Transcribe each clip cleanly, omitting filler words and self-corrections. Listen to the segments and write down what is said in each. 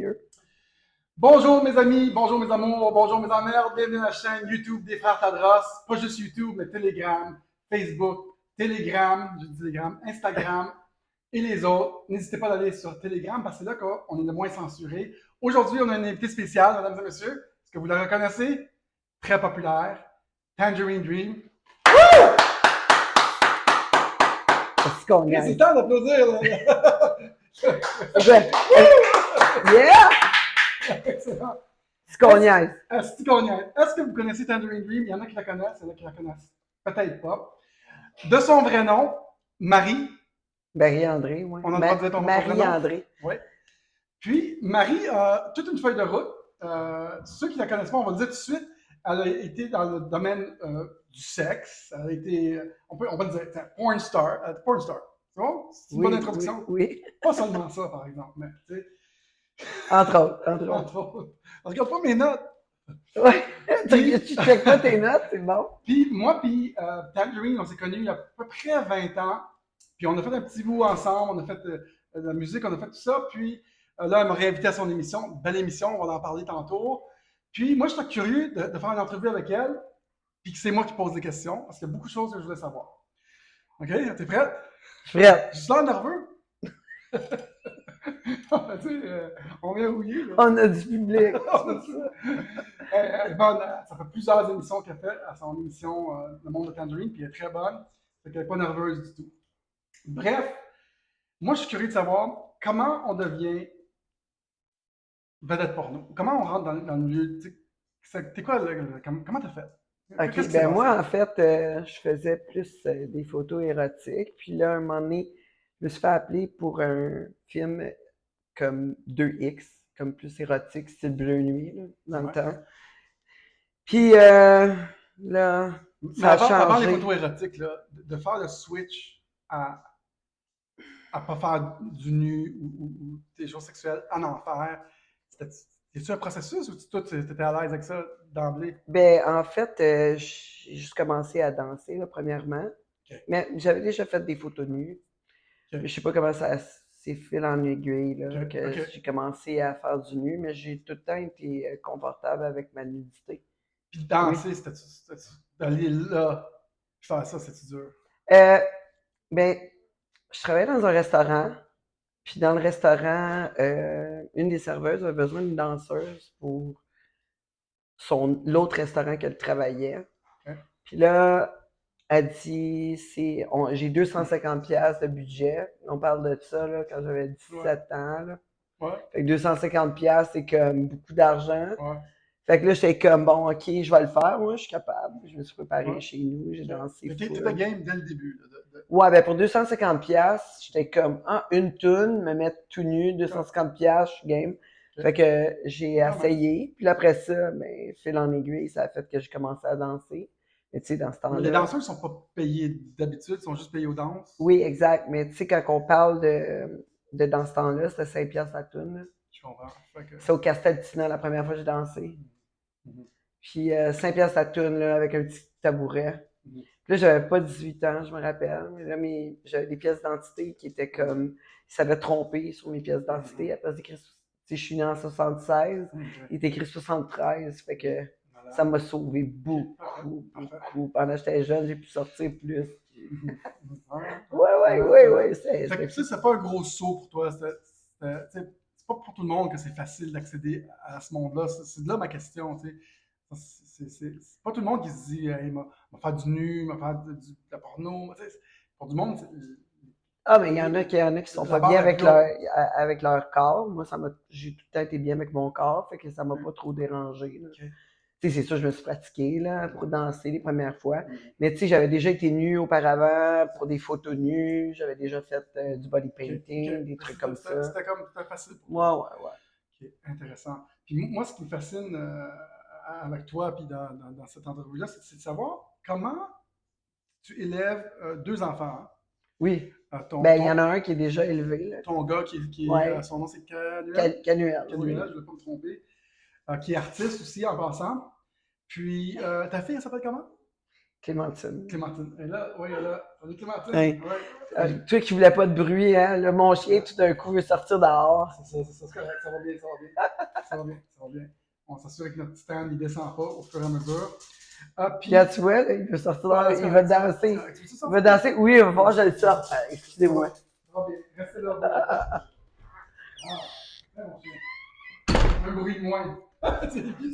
mieux. Bonjour mes amis, bonjour mes amours, bonjour mes emmerdes, bienvenue à la chaîne YouTube des Frères Tadros. Pas juste YouTube, mais Telegram, Facebook, Telegram, je dis Telegram, Instagram et les autres. N'hésitez pas d'aller sur Telegram parce que c'est là qu'on est le moins censuré. Aujourd'hui, on a un invité spécial, mesdames et messieurs. Est-ce que vous la reconnaissez? Très populaire. Tangerine Dream. C'est temps d'applaudir, là. Yeah! Excellent. Est-ce que vous connaissez Tangerine Dream? Il y en a qui la connaissent, il y en a qui la connaissent peut-être pas. De son vrai nom, Marie. Marie-André, oui. On a le droit de dire ton vrai nom? Marie-André. Oui. Puis, Marie a toute une feuille de route. Ceux qui la connaissent pas, on va le dire tout de suite, elle a été dans le domaine du sexe. Elle a été, on va le dire, porn star. Porn star. C'est bon? C'est une bonne introduction? Oui. Pas seulement ça, par exemple, mais tu sais. Entre autres. Entre autres. Regarde pas mes notes. Oui. Tu checkes pas tes notes, c'est bon. Puis moi, Tangerine, on s'est connus il y a à peu près 20 ans. Puis on a fait un petit bout ensemble, on a fait de la musique, on a fait tout ça. Puis là, elle m'a réinvité à son émission. Belle émission, on va en parler tantôt. Puis moi, j'étais curieux de faire une entrevue avec elle. Puis que c'est moi qui pose des questions, parce qu'il y a beaucoup de choses que je voulais savoir. OK? T'es prête? Je suis prête. Je suis là nerveux. On vient rouiller. Là. On a du public. Elle est bonne. Ça fait plusieurs émissions qu'elle fait à son émission Le Monde de Tangerine, puis elle est très bonne. Fait qu'elle n'est pas nerveuse du tout. Bref, moi, je suis curieux de savoir comment on devient vedette porno. Comment on rentre dans le milieu. T'es quoi, comment t'as fait? OK, ben moi, en fait, je faisais plus des photos érotiques. Puis là, un moment donné, je me suis fait appeler pour un film comme 2X, comme plus érotique, style Bleu Nuit, là, dans le temps. Puis là, ça a changé. Avant les photos érotiques, là, de faire le switch à pas faire du nu ou des choses sexuelles, à en faire, c'est-tu un processus ou toi, tu étais à l'aise avec ça d'emblée? Ben, en fait, j'ai juste commencé à danser, là, premièrement. Okay. Mais j'avais déjà fait des photos nues. Okay. Je sais pas comment ça s'est fait en aiguille, là, que j'ai commencé à faire du nu, mais j'ai tout le temps été confortable avec ma nudité. Puis danser, c'était-tu d'aller là, faire ça, c'était-tu dur? Ben, je travaillais dans un restaurant. Puis dans le restaurant, une des serveuses avait besoin d'une danseuse pour l'autre restaurant qu'elle travaillait. Okay. Puis là, elle dit, j'ai 250$ de budget. On parle de ça là, quand j'avais 17 ans. Là. Ouais. Fait que 250$, c'est comme beaucoup d'argent. Ouais. Fait que là, j'étais comme, bon, OK, je vais le faire. Moi, je suis capable. Je me suis préparé chez nous. J'ai dansé. T'étais game dès le début. Là, Ouais, ben pour 250$, j'étais comme, une toune, me mettre tout nu, 250$, je suis game. Okay. Fait que j'ai essayé. Puis après ça, ben, fil en aiguille, ça a fait que j'ai commencé à danser. Mais tu sais, dans ce temps-là. Les danseurs ne sont pas payés d'habitude, ils sont juste payés aux danses. Oui, exact. Mais tu sais, quand on parle de dans ce temps-là, c'était 5$ la toune. Je comprends. C'est au Casteltina la première fois que j'ai dansé. Puis 5$ la toune, là, avec un petit tabouret. Puis là, j'avais pas 18 ans, je me rappelle. Mais là, j'avais des pièces d'identité qui étaient comme. Ils s'avaient trompé sur mes pièces d'identité. À place d'écrire, je suis né en 76, il est écrit 73. Fait que ça m'a sauvé beaucoup. Pendant que j'étais jeune, j'ai pu sortir plus. Ouais. C'est pas un gros saut pour toi. C'est pas pour tout le monde que c'est facile d'accéder à ce monde-là. C'est là ma question. C'est pas tout le monde qui se dit hey, va faire du nu, va faire de la porno. Pour du monde, ah, mais il y en a qui sont pas bien avec leur corps. Moi, j'ai tout le temps été bien avec mon corps, fait que ça m'a pas trop dérangé. Okay. Tu sais, c'est sûr, je me suis pratiqué là, pour danser les premières fois. Mais tu sais, j'avais déjà été nue auparavant pour des photos nues. J'avais déjà fait du body painting, des trucs comme ça. C'était facile pour moi. Ouais. Okay, intéressant. Puis moi, ce qui me fascine avec toi puis dans cette entrevue-là, c'est de savoir comment tu élèves 2 enfants. Hein? Oui. Il y en a un qui est déjà élevé. Là. Ton gars qui ouais. Son nom c'est Canuel. Canuel, oui. Je ne vais pas me tromper. Qui est artiste aussi en passant. Puis ta fille, elle s'appelle comment? Clémentine. Clémentine. Et là, oui, elle est là. Salut Clémentine. Hey. Ouais. Toi qui voulais pas de bruit, hein? Là, mon chien, tout d'un coup, veut sortir dehors. C'est ça, c'est correct. Ça va bien, ça va bien. Ça va bien, ça va bien. On s'assure que notre stand, il descend pas au fur et à mesure. Puis, Regarde, tu vois, là, il veut sortir dehors, il va danser. Tu veux-tu Il sortir? va danser. Oui, il va falloir que je le sorte. Excusez-moi. Ça va bien. Restez là. Ah, très bon chien. Un bruit de moins.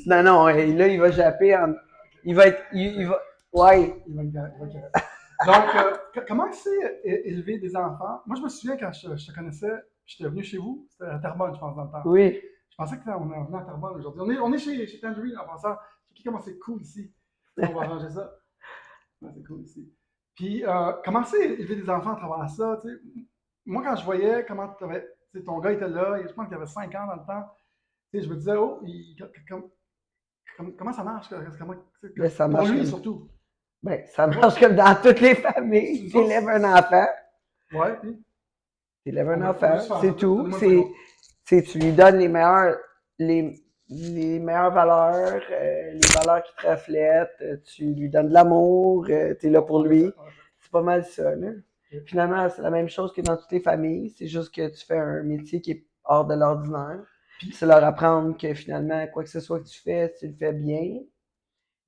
Non, non, là, il va japper. Il va être. Il va. Ouais. Il va être donc, comment c'est élever des enfants? Moi, je me souviens quand je te connaissais, j'étais venu chez vous, c'était à Terrebonne, je pense, dans le temps. Oui. Je pensais qu'on est venu à Terrebonne aujourd'hui. On est chez Tangerine en passant. Comment c'est cool ici. On va arranger ça. Ouais, c'est cool ici. Puis, comment c'est élever des enfants à travers ça? Tu sais? Moi, quand je voyais comment ton gars était là, je pense qu'il avait 5 ans dans le temps, tu sais, je me disais, oh, comment ça marche? Ben, ça Pour marche lui, comme... surtout. Ben, ça marche comme dans toutes les familles. Tu élèves un enfant. Ouais, puis. Tu élèves un On enfant, va juste faire c'est ça. tout. Donne-moi une seconde. Tu lui donnes les meilleures valeurs, les valeurs qui te reflètent. Tu lui donnes de l'amour, tu es là pour lui. C'est pas mal ça, là. Finalement, c'est la même chose que dans toutes les familles. C'est juste que tu fais un métier qui est hors de l'ordinaire. Puis c'est leur apprendre que finalement, quoi que ce soit que tu fais, tu le fais bien,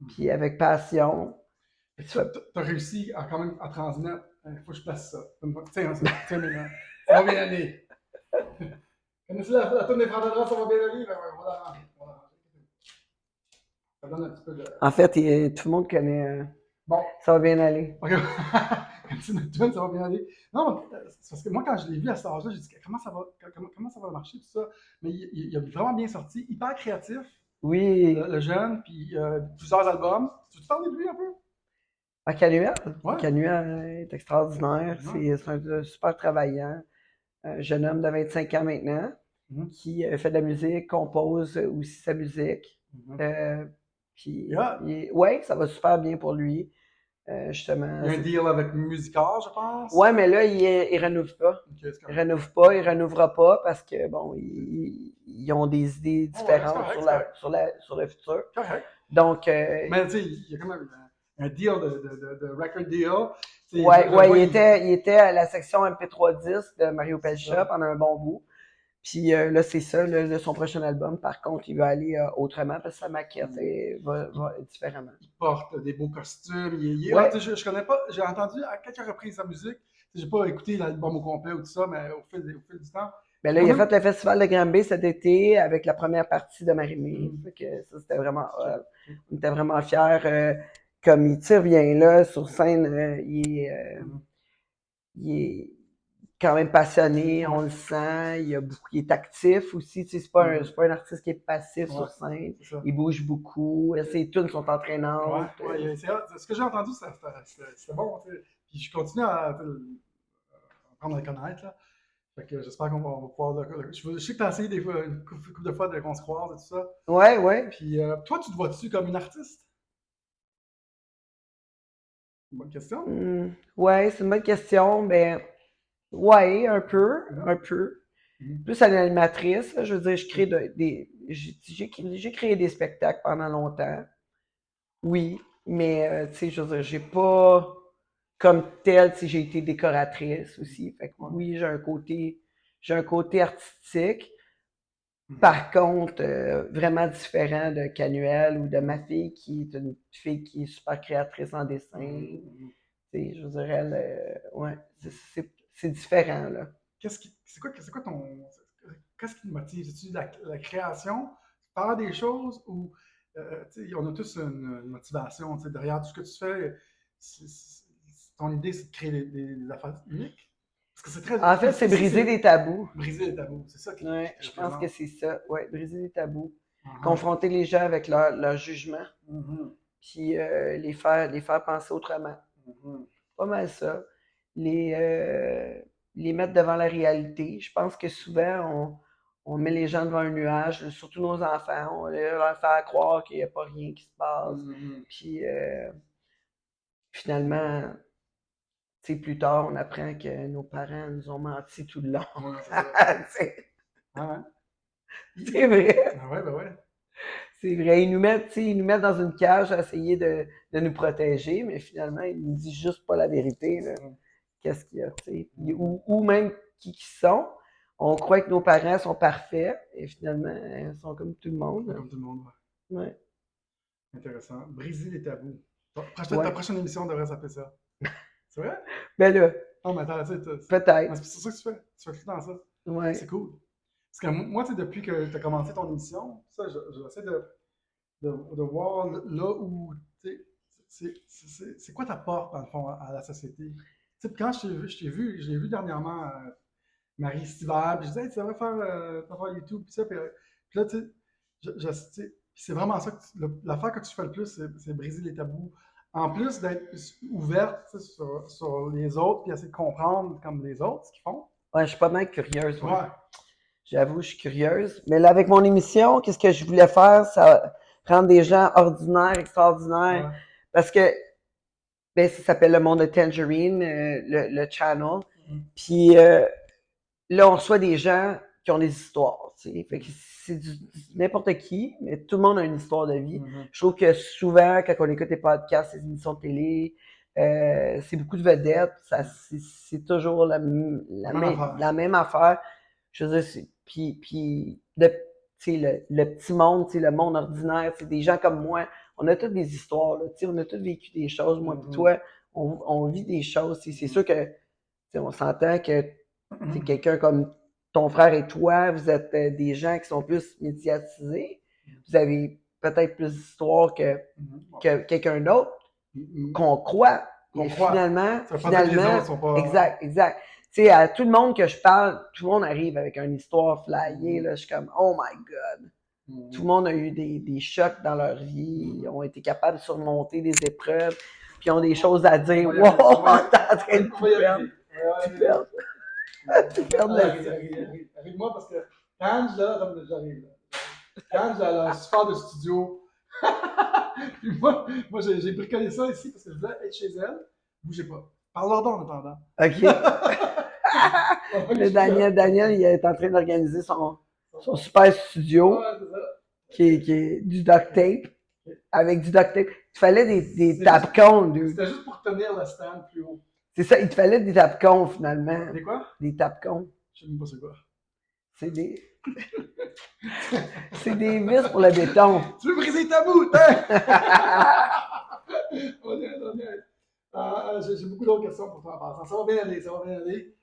puis avec passion. Tu as réussi quand même à transmettre. Il faut que je place ça. Tiens, ça. Tiens, maintenant. Ça va bien aller. Connaissez la tourne des frères de droite, ça va bien aller? Ben ouais, voilà. Ça donne un petit peu de. En fait, tout le monde connaît. Bon. Ça va bien aller. OK. Connaissez notre tourne, ça va bien aller. Non, c'est parce que moi, quand je l'ai vu à cet âge-là, j'ai dit comment ça va marcher, tout ça. Mais il a vraiment bien sorti, hyper créatif. Oui. Le jeune, puis plusieurs albums. Tu veux te parler de lui un peu? Canuel? Ouais. Canuel est extraordinaire. Ouais. C'est un super travaillant. Un jeune homme de 25 ans maintenant qui fait de la musique, compose aussi sa musique. Puis, ouais, ça va super bien pour lui. Justement. Il y a un deal avec Musicor, je pense. Ouais, mais là, il renouve pas. Okay, il renouve pas, il renouvera pas parce que, bon, ils ont des idées différentes sur le futur. Correct. Donc. Mais tu sais, il y a quand même un deal de record deal. Ouais, il était à la section MP3 10 de Mario Pelcha pendant un bon bout. Puis là, c'est ça, là, son prochain album. Par contre, il va aller autrement parce que sa maquette va différemment. Il porte des beaux costumes. Je connais pas, j'ai entendu à quelques reprises sa musique. J'ai pas écouté l'album au complet ou tout ça, mais au fil du temps. Ben là, il a fait le festival de Granby cet été avec la première partie de Marie-Mé. Ça, c'était vraiment. On était vraiment fiers. Comme il tire bien là, sur scène, il est quand même passionné, on le sent, il est actif aussi, c'est pas un artiste qui est passif sur scène, il bouge beaucoup, ses tunes sont entraînantes. Ce que j'ai entendu, c'était bon, puis je continue à apprendre à le connaître, là. Fait que j'espère qu'on va pouvoir je sais que tu as essayé une couple de fois qu'on se croise et tout ça. Ouais. Puis toi, tu te vois-tu comme une artiste? Une bonne question. Ouais, c'est une bonne question. Ben, ouais, un peu. Plus à l'animatrice, je veux dire, je crée j'ai créé des spectacles pendant longtemps. Oui, mais tu sais, je veux dire, j'ai pas comme tel, tu sais, j'ai été décoratrice aussi. Fait que oui, j'ai un côté artistique. Par contre, vraiment différent de Canuel ou de ma fille qui est une fille qui est super créatrice en dessin. Je veux dire, elle, ouais, c'est différent, là. Qu'est-ce qui te motive? C'est-tu la création, faire des choses ou on a tous une motivation derrière tout ce que tu fais. Ton idée, c'est de créer des affaires uniques? Parce que en fait, c'est briser des tabous. Briser les tabous, c'est ça qui je pense que c'est ça. Ouais, briser des tabous. Uh-huh. Confronter les gens avec leur jugement. Puis les faire penser autrement. Pas mal ça. Les mettre devant la réalité. Je pense que souvent, on met les gens devant un nuage, surtout nos enfants. On leur fait croire qu'il n'y a pas rien qui se passe. Puis finalement, plus tard, on apprend que nos parents nous ont menti tout le long. Ouais, c'est vrai. C'est vrai. Ben ouais. C'est vrai, ils nous mettent dans une cage à essayer de nous protéger, mais finalement, ils nous disent juste pas la vérité, là. Qu'est-ce qu'il y a, tu sais. Ou même qui sont. On croit que nos parents sont parfaits, et finalement, ils sont comme tout le monde. Comme tout le monde, ouais. Ouais. Intéressant. Briser les tabous. Ta Ouais. prochaine émission devrait s'appeler ça. C'est vrai? Ben là, Non, mais attends, tu sais, peut-être. c'est ça que tu fais. Tu fais tout dans ça. Ouais. C'est cool. Parce que moi, tu sais, depuis que tu as commencé ton émission, ça, j'essaie de voir là où, tu sais, c'est quoi ta porte, dans le fond, à la société. Tu sais, quand je l'ai vu dernièrement, Marie cet hiver, puis je disais, hey, tu devrais faire YouTube, puis ça, puis là, tu sais, tu sais, puis c'est vraiment ça, l'affaire que tu fais le plus, c'est briser les tabous. En plus d'être ouverte tu sais, sur les autres, puis essayer de comprendre comme les autres ce qu'ils font. Ouais, je suis pas mal curieuse. Ouais. J'avoue, je suis curieuse. Mais là, avec mon émission, qu'est-ce que je voulais faire? Ça rendre des gens ordinaires, extraordinaires. Ouais. Parce que, ben, ça s'appelle Le Monde de Tangerine, le channel. Puis là, on reçoit des gens qui ont des histoires. Tu sais. Fait que c'est n'importe qui, mais tout le monde a une histoire de vie. Je trouve que souvent, quand on écoute des podcasts, des émissions de télé, c'est beaucoup de vedettes. C'est toujours la même affaire. Je veux dire, puis tu sais, le petit monde, tu sais, le monde ordinaire, tu sais, des gens comme moi, on a toutes des histoires, là, tu sais, on a tous vécu des choses. Moi et toi, on vit des choses. C'est sûr que tu sais, on s'entend que c'est quelqu'un comme ton frère et toi, vous êtes des gens qui sont plus médiatisés. Vous avez peut-être plus d'histoires que quelqu'un d'autre qu'on croit. Et finalement, exact. Tu sais, à tout le monde que je parle, tout le monde arrive avec une histoire flyée. Là, je suis comme, oh my God. Tout le monde a eu des chocs dans leur vie. Ils ont été capables de surmonter des épreuves. Puis ils ont des choses à dire. Wow, t'es en train de tout perdre. Tu perds. Tu perds la vie. Arrive-moi parce que quand j'arrive là. Quand j'ai un super de studio. Puis moi j'ai bricolé ça ici parce que je voulais être chez elle. Bougez pas. Parle-leur donc en attendant. OK. Le Daniel, il est en train d'organiser son super studio qui est du duct tape. Avec du duct tape. Il fallait des tapcons. C'était juste pour tenir le stand plus haut. C'est ça, il te fallait des tapcons finalement. Des quoi? Des tapcons. Je sais même pas c'est quoi. C'est des. C'est des vis pour le béton. Tu veux briser ta boute, hein? J'ai beaucoup d'autres questions pour toi en passant. Ça va bien aller, ça va bien aller.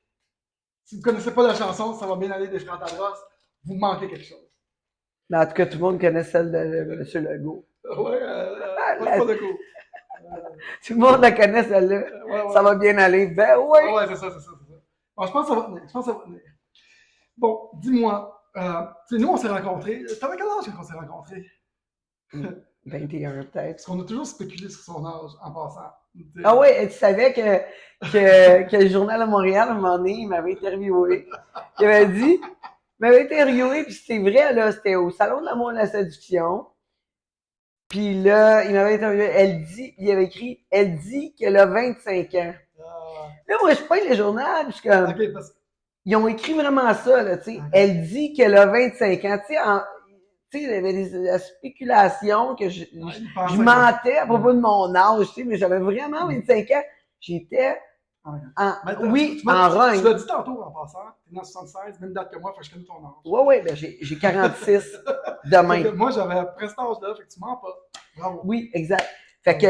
Si vous ne connaissez pas la chanson, ça va bien aller des Frères Tadros, vous manquez quelque chose. Mais en tout cas, tout le monde connaît celle de M. Legault. Ouais, pas de coup. Tout le monde la connaît celle-là. Ouais. Ça va bien aller. Ben oui! Ouais, c'est ça. Bon, je pense que ça va tenir. Bon, dis-moi, nous on s'est rencontrés. T'avais quel âge quand on s'est rencontrés? 21 peut-être. Parce qu'on a toujours spéculé sur son âge en passant. Ah oui, et tu savais que le Journal de Montréal, à un moment donné, il m'avait interviewé. Il m'avait interviewé, puis c'était vrai, là, c'était au Salon de l'amour et de la séduction. Puis là, il m'avait interviewé, il avait écrit, elle dit qu'elle a 25 ans. Là, moi, je prends le journal, puis je suis comme, okay, ils ont écrit vraiment ça, là, tu sais. Elle dit qu'elle a 25 ans, tu sais, il y avait la spéculation que je mentais à propos de mon âge, tu sais, mais j'avais vraiment 25 ans. J'étais en rogne. Tu l'as dit tantôt en passant, t'es né en 76, même date que moi, fait que je connais ton âge. Oui, ben j'ai 46 demain. Moi, j'avais presque cet âge-là, fait que tu mens pas. Bravo. Oui, exact. Fait que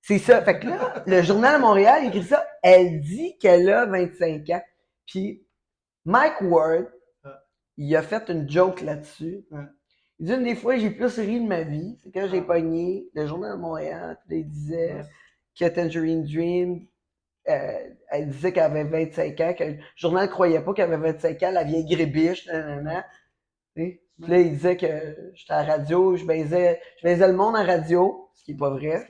c'est ça. Fait que là, le Journal de Montréal il écrit ça. Elle dit qu'elle a 25 ans. Puis Mike Ward, il a fait une joke là-dessus. Il dit une des fois, j'ai plus ri de ma vie. C'est quand j'ai pogné le Journal de Montréal. Puis il disait que Tangerine Dream, elle disait qu'elle avait 25 ans, que le journal ne croyait pas qu'elle avait 25 ans, la vieille grébiche, nanana. Puis là, il disait que j'étais à la radio, je baisais le monde en radio, ce qui n'est pas vrai.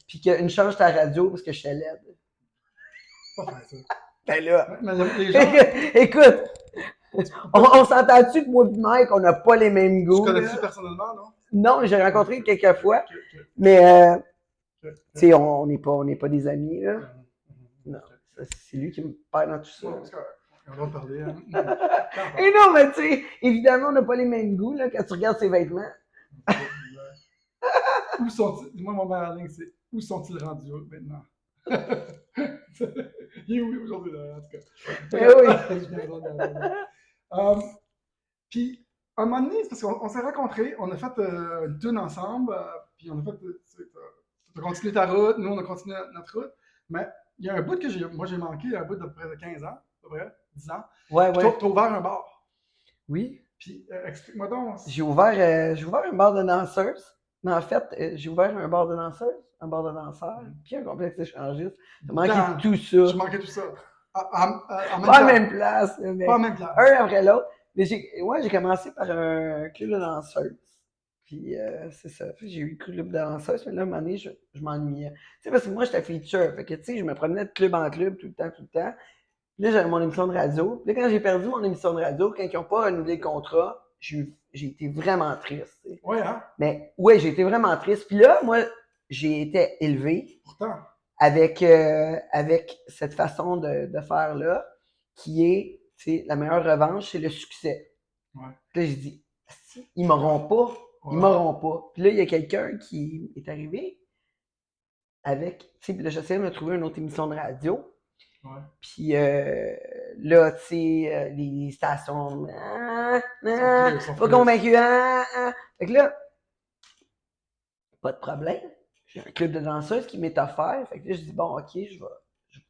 Puis qu'une chance, j'étais à la radio parce que j'étais laide. Pas faire ça. Ben là. Les gens... Écoute, on s'entend-tu que moi et Mike, on n'a pas les mêmes goûts? Tu connais-tu personnellement, non? Non, j'ai rencontré quelques fois. Mais, tu sais, on n'est pas des amis, là. Non, c'est lui qui me parle dans tout ça. On va parler. Et non, mais tu sais, évidemment, on n'a pas les mêmes goûts, là, quand tu regardes ses vêtements. Où sont-ils? Moi, mon meilleur ligne, c'est où sont-ils rendus maintenant? Il est où aujourd'hui, là, en tout cas? Eh oui! Puis, à un moment donné, c'est parce qu'on s'est rencontrés, on a fait une tune ensemble, puis on a fait. Tu as continué ta route, nous, on a continué notre route. Mais il y a un bout que j'ai manqué, un bout de près de 15 ans, à peu près, 10 ans. Ouais, Puis ouais. t'as ouvert un bar. Oui. Puis, explique-moi donc. J'ai ouvert un bar de danseuses. Mais en fait, j'ai ouvert un bar de danseuses, un bar de danseurs, puis un complexe échangiste. J'ai manqué tout ça. J'ai manqué tout ça. En même Pas à temps. la même place, mais Pas en même place. un après l'autre. Mais j'ai commencé par un club de danseuses. Puis c'est ça. Puis j'ai eu le club de danseuses, mais là, à un moment donné, je m'ennuyais. Tu sais, parce que moi, j'étais feature. Fait que, tu sais, je me promenais de club en club tout le temps, tout le temps. Puis là, j'avais mon émission de radio. Puis là, quand j'ai perdu mon émission de radio, quand ils n'ont pas renouvelé le contrat, j'ai été vraiment triste. Tu sais. Ouais, hein? Mais ouais, j'ai été vraiment triste. Puis là, moi, j'ai été élevé Pourtant. avec cette façon de faire là, qui est, tu sais, la meilleure revanche, c'est le succès. Ouais. Puis là, j'ai dit, ils m'auront pas, ils m'auront pas. Puis là, il y a quelqu'un qui est arrivé avec, tu sais, puis là, j'essayais de me trouver une autre émission de radio. Ouais. Puis là, tu sais, les stations, pas convaincu, Fait que là, pas de problème. J'ai un club de danseuses qui m'est offert. Fait que là, je dis, bon, ok, je vais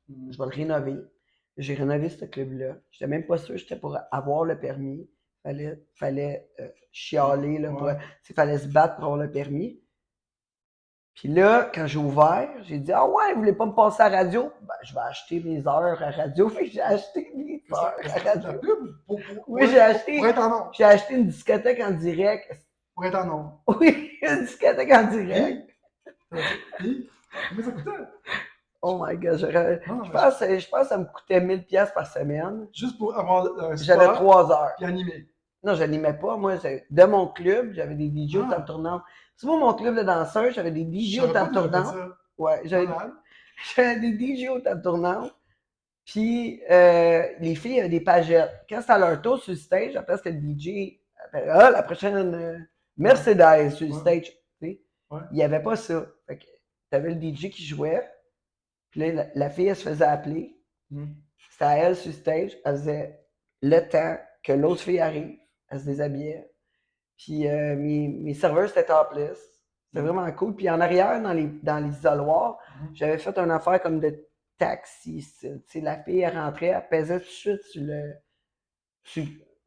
le rénover. J'ai rénové ce club-là. J'étais même pas sûr que j'étais pour avoir le permis. Fallait chialer, là, fallait se battre pour avoir le permis. Puis là, quand j'ai ouvert, j'ai dit, ah ouais, vous voulez pas me passer à la radio? Ben, je vais acheter mes heures à radio. Fait que j'ai acheté mes heures à radio. Oui, j'ai acheté une discothèque en direct. Pour être en nom. Oui, une discothèque en direct. Combien ça coûtait? Oh my god, je pense que ça me coûtait 1000$ par semaine. Juste pour avoir un spot. J'avais 3 heures. Puis animer. Non, j'animais pas. Moi, de mon club, j'avais des DJ au table tournante. C'est moi mon club de danseurs, j'avais des DJ au table tournante. Ouais, j'avais des DJ au table tournante. Puis les filles avaient des pagettes. Quand c'était à leur tour sur le stage, après c'était le DJ. La prochaine Mercedes sur le stage. Tu sais. Ouais. Il n'y avait pas ça. Fait que t'avais le DJ qui jouait. Puis là, la fille, elle se faisait appeler. C'était à elle sur le stage. Elle faisait le temps que l'autre fille arrive. Elle se déshabillait. Puis mes serveurs, c'était topless. C'était vraiment cool. Puis en arrière, dans les isoloirs, j'avais fait une affaire comme de taxi. Tu sais, la fille, elle rentrait, elle pesait tout de suite sur le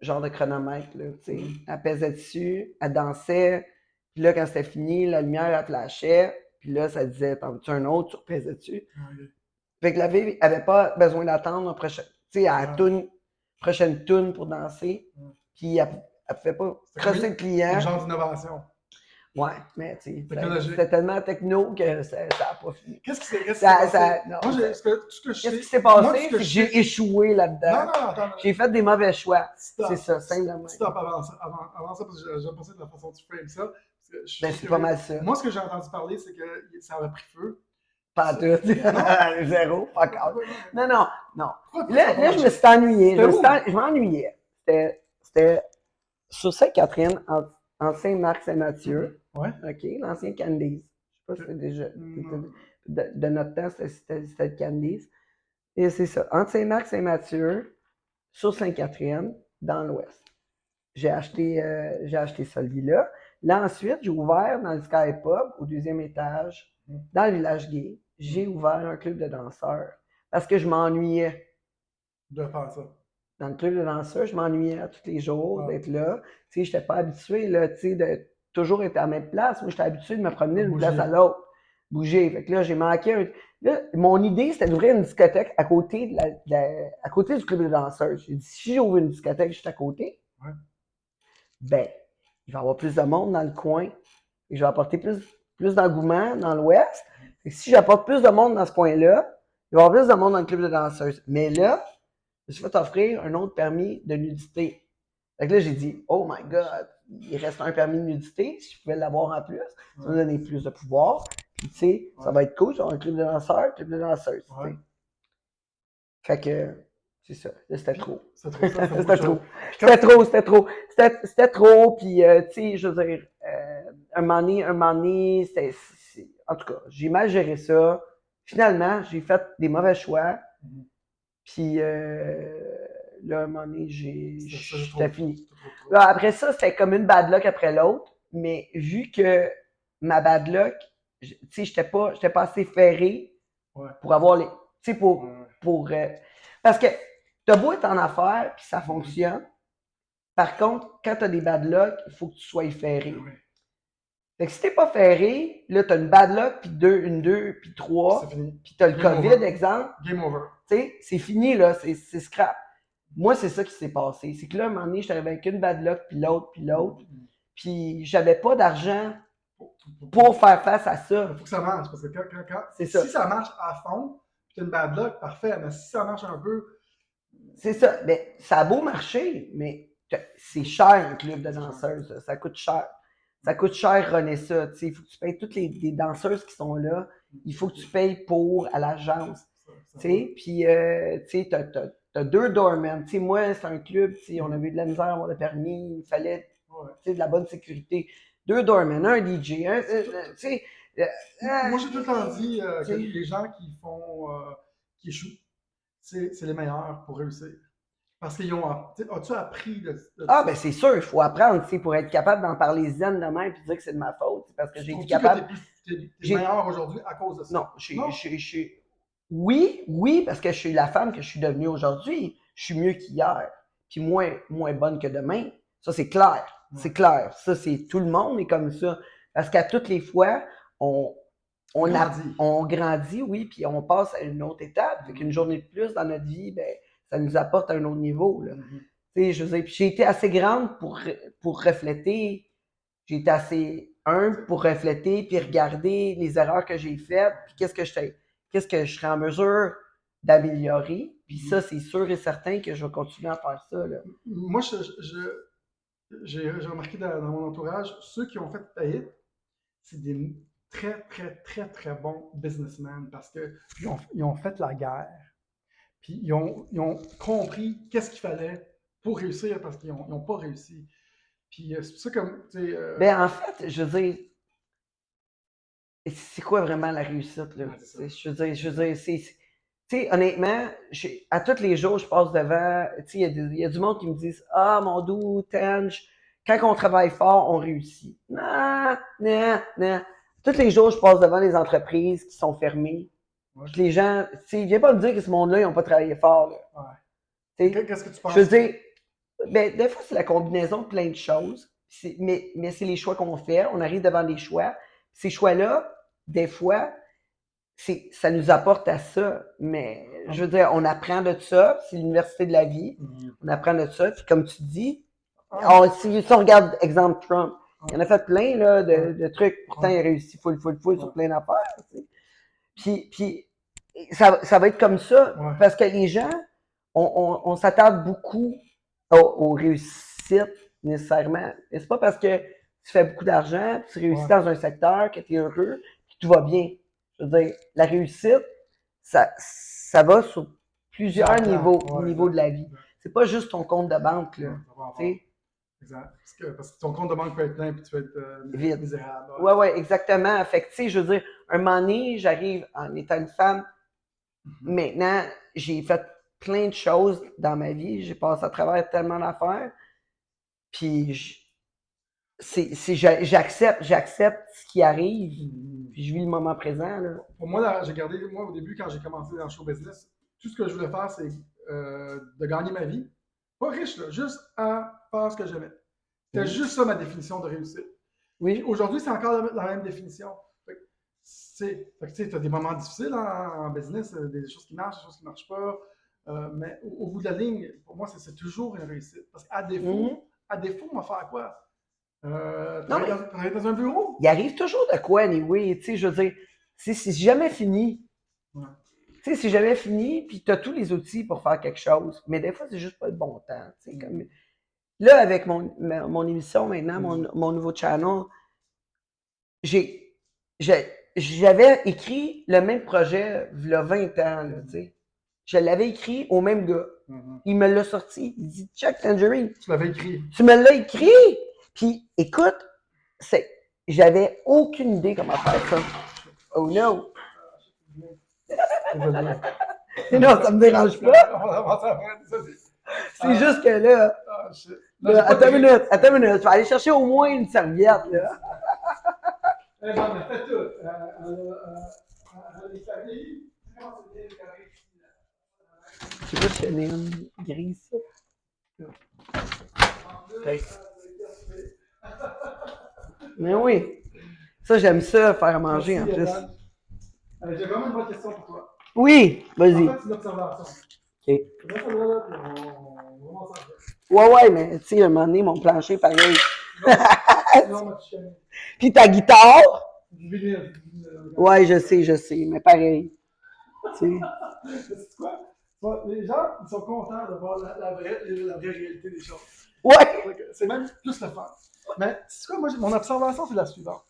genre de chronomètre. Là, tu sais. Elle pesait dessus, elle dansait. Puis là, quand c'était fini, la lumière, elle flashait. Puis là, ça disait, t'en veux-tu un autre? Tu repèses dessus. Fait que la fille n'avait pas besoin d'attendre la prochaine tune pour danser. Puis elle ne pouvait pas crosser le client. Un genre d'innovation. Ouais, mais tu sais, c'était tellement techno que ça n'a pas fini. Qu'est-ce qui s'est passé? Qu'est-ce qui s'est passé? C'est que j'ai échoué là-dedans. Non, attends. J'ai fait des mauvais choix. C'est ça, simplement. Stop avant ça, parce que j'aime pas ça de la façon dont tu frames ça. C'est pas mal ça. Moi, ce que j'ai entendu parler, c'est que ça avait pris feu. Pas tout. Zéro, pas encore. Non. Là, je me suis ennuyé. Je m'ennuyais. C'était sur Sainte-Catherine, entre Saint-Marc et Saint-Mathieu. Ouais. OK, l'ancien Candice. Je sais pas si c'était déjà. De notre temps, c'était le Candice. Et c'est ça. Entre Saint-Marc et Saint-Mathieu, sur Sainte-Catherine, dans l'ouest. J'ai acheté ce lit-là. Là, ensuite, j'ai ouvert dans le Sky Pub, au 2e étage, dans le village gay. J'ai ouvert un club de danseurs parce que je m'ennuyais. De faire ça. Dans le club de danseurs, je m'ennuyais tous les jours d'être là. Tu sais, je n'étais pas habitué là, tu sais, de toujours être à la même place. Moi, j'étais habitué de me promener d'une place à l'autre. Bouger. Fait que là, j'ai manqué Là, mon idée, c'était d'ouvrir une discothèque à côté à côté du club de danseurs. J'ai dit, si j'ouvre une discothèque juste à côté, ben, il va y avoir plus de monde dans le coin. Et je vais apporter plus d'engouement dans l'ouest. Et si j'apporte plus de monde dans ce coin-là, il va y avoir plus de monde dans le club de danseuses. Mais là, je me suis fait offrir un autre permis de nudité. Fait que là, j'ai dit, oh my God, il reste un permis de nudité. Si je pouvais l'avoir en plus, ça va me donner plus de pouvoir. Puis, tu sais, ça va être cool, ça va un club de danseurs, club de danseuses. Fait que, c'est ça. Là, c'était trop. C'était trop. Puis, tu sais, je veux dire, un moment donné, en tout cas, j'ai mal géré ça. Finalement, j'ai fait des mauvais choix. Puis là, un moment donné, j'étais fini. Là, après ça, c'était comme une bad luck après l'autre. Mais vu que ma bad luck, tu sais, j'étais pas assez ferré pour avoir les. Tu sais, pour parce que t'as beau être en affaires, puis ça fonctionne. Par contre, quand t'as des bad luck, il faut que tu sois ferré. Fait que si t'es pas ferré, là, t'as une bad luck, puis une 2, puis 3, puis t'as le COVID, exemple. Game over. Tu sais, c'est fini, là, c'est scrap. Moi, c'est ça qui s'est passé. C'est que là, à un moment donné, j'étais arrivé avec une bad luck, puis l'autre, puis j'avais pas d'argent pour faire face à ça. Il faut que ça marche, parce que si ça marche à fond, puis t'as une bad luck, parfait, mais si ça marche un peu... C'est ça. Mais ça a beau marcher, mais c'est cher un club de danseuses. Ça coûte cher. Ça coûte cher runner ça. Il faut que tu payes toutes les danseuses qui sont là. Il faut que tu payes pour à l'agence. Puis, tu as 2 doormen. Moi, c'est un club, on avait eu de la misère à avoir le permis. Il fallait de la bonne sécurité. 2 doormen, un DJ. Moi, j'ai tout le temps dit que les gens qui échouent, c'est les meilleurs pour réussir. Parce qu'ils ont. As-tu appris de Ah, ben c'est sûr, il faut apprendre, pour être capable d'en parler zen de même et dire que c'est de ma faute. Parce que j'ai été capable. T'es meilleur aujourd'hui à cause de ça. Non, oui, parce que je suis la femme que je suis devenue aujourd'hui. Je suis mieux qu'hier. Puis moins bonne que demain. Ça, c'est clair. C'est clair. Ça, c'est tout le monde est comme ça. Parce qu'à toutes les fois, on grandit, oui, puis on passe à une autre étape. Fait qu'une journée de plus dans notre vie, ben, ça nous apporte à un autre niveau. Là. Je veux dire, puis j'ai été assez grande pour refléter. J'ai été assez humble pour refléter puis regarder les erreurs que j'ai faites, puis qu'est-ce que je serais en mesure d'améliorer. Puis ça, c'est sûr et certain que je vais continuer à faire ça. Là. Moi, j'ai remarqué dans mon entourage, ceux qui ont fait faillite, c'est des très, très, très, très bons businessmen parce qu'ils ont fait la guerre. Puis ils ont compris qu'est-ce qu'il fallait pour réussir parce qu'ils n'ont pas réussi. Puis c'est pour ça que. Ben, en fait, je veux dire, c'est quoi vraiment la réussite? Là? Je veux dire, tu sais, honnêtement, à tous les jours, je passe devant, tu sais, il y a du monde qui me disent « Ah, mon doux, Tange, quand on travaille fort, on réussit. » Non. Tous les jours, je passe devant les entreprises qui sont fermées. Ouais. Les gens, tu sais, viens pas me dire que ce monde-là, ils n'ont pas travaillé fort. Là. Ouais. Qu'est-ce que tu penses? Je veux dire, ben, des fois, c'est la combinaison de plein de choses, mais c'est les choix qu'on fait. On arrive devant des choix. Ces choix-là, des fois, ça nous apporte à ça, mais je veux dire, on apprend de ça, c'est l'université de la vie, on apprend de ça, puis comme tu dis, si on regarde exemple Trump, il en a fait plein là, de trucs, pourtant il a réussi full sur plein d'affaires. Puis ça va être comme ça, parce que les gens, on s'attarde beaucoup aux réussites nécessairement, et c'est pas parce que tu fais beaucoup d'argent, tu réussis dans un secteur, que tu es heureux, que tout va bien. Je veux dire, la réussite, ça va sur plusieurs niveaux de la vie. C'est pas juste ton compte de banque, là. Exact. Parce que ton compte de banque peut être plein et tu peux être misérable. Oui, exactement. Fait que, tu sais, je veux dire, un moment donné, j'arrive en étant une femme. Maintenant, j'ai fait plein de choses dans ma vie. J'ai passé à travers tellement d'affaires. Puis, j'accepte ce qui arrive, puis je vis le moment présent. Là. Pour moi, au début, quand j'ai commencé dans le show business, tout ce que je voulais faire, c'est de gagner ma vie. Pas riche, là, juste à faire ce que j'aimais. C'était juste ça ma définition de réussite. Oui. Aujourd'hui, c'est encore la même définition. Tu as des moments difficiles en business, des choses qui marchent, des choses qui ne marchent pas. Mais au bout de la ligne, pour moi, c'est toujours une réussite. Parce qu'à défaut, on va faire quoi? Travailler dans un bureau? Il arrive toujours de quoi, anyway. Tu sais, je veux dire, c'est jamais fini. Ouais. Tu sais, c'est jamais fini, puis tu as tous les outils pour faire quelque chose. Mais des fois, c'est juste pas le bon temps. Tu sais, comme... Là, avec mon émission maintenant, mon nouveau channel, j'avais écrit le même projet il y a 20 ans. Là, tu sais. Je l'avais écrit au même gars. Il me l'a sorti. Il dit « Check Tangerine. » Tu l'avais écrit. Tu me l'as écrit. Puis, écoute, j'avais aucune idée comment faire ça. Oh no! Désolé. Non, ça me dérange pas. On va avancer après. C'est juste que là, Ah, shit. Là, j'ai pas attends de une minute, attends une minute. Je vais aller chercher au moins une serviette, là. Eh ben, on a fait tout. Les familles. Comment c'est bien, Je sais pas si j'en ai une grise, ça. Mais oui. Ça, j'aime ça, faire à manger, en plus. J'ai vraiment une bonne question pour toi. Oui, vas-y. En fait, c'est une observation. OK. Ouais, mais tu sais, à un moment donné, mon plancher, pareil. Puis ta guitare? Ouais, je sais, mais pareil. Tu sais. C'est quoi? Les gens, ils sont contents de voir la vraie réalité des choses. Ouais! C'est même plus le fun. Mais c'est quoi, moi, mon observation, c'est la suivante.